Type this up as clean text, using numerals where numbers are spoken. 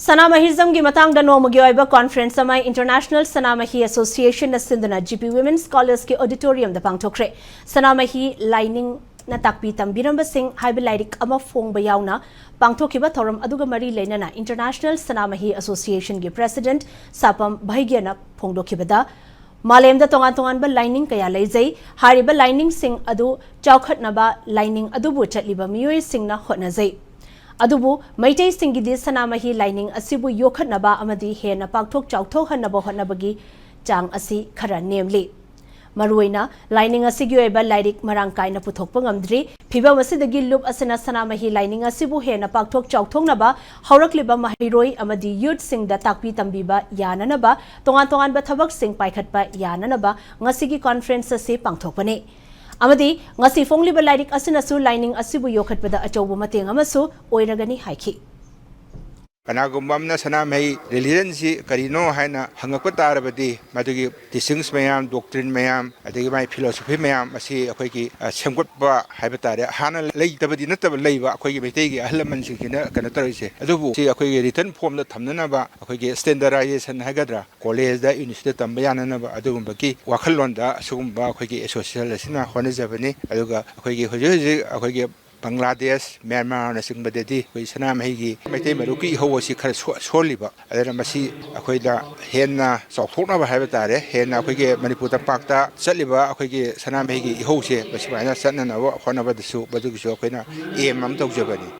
Sanamahism ki matang da nomu gyoiba conference amai International Sanamahi Association na sinduna GP Women's Scholars ki auditorium da pangtokre. Sanamahi lining na takpi tambiramba sing haiba lairik ama fong bayauna pangtokiba thoram aduga mari leinana International Sanamahi Association ki president Sapam Bhaigya na phongdokibada Malem da tongan ba lining kaya leizai hariba lining sing adu chaukhatnaba lining adu bu chatliba miyoi sing na hotnazai Adubu, Maitei Singidi Sanamahi lining Asibu Yokhanaba Amadi Hena Paktok Chautok Hanabo Hanabagi Chang Asi Kara namely. Maruina, lining Asigueba Lyric Marankai na Putokpangamdri, Piba Wasidagi Loop Asana Sanamahi lining Asibu Hena Paktok Chautok Naba, Horakliba Mahiroi Amadi Youth Sing da Takpi Tambiba Yananaba, Tongan Batabak Sing Paikatba Yananaba, Ngasigi Conference Asi Pangtokpane. Amadi ngasi fongli ba lairik asinasu lining asibu yokhatpada achauba mateng amasu oiragani haiki Kanagumamna Sanamahi religion si karino haina hangakpa tarabadi madugi teachings mayam doctrine mayam adigi mai philosophy mayam asi akhoi semgotba haibatare hana leitabadi nataba leiba akhoi meitei gi ahlaman sikina kana tarise adubu si akhoi written form da thamnana ba akhoi standardization hagadra college da university tamba yanana ba adugumba ki wakhallon da sugumba akhoi association asina honajabani aduga akhoi hoji akhoi Bangladesh, Myanmar, na singbadedi, koi Sanamahi Maitei Maruki Hosi Kar Soliba, Adana Masi, Akoida, Hena, Southona Habatare, Hena, Akoge, Manipur Pakta, Saliba, Akoge, Sanamahi Hose, Basana Sanana, one of the soup, Badukina, Mam Tokjabani.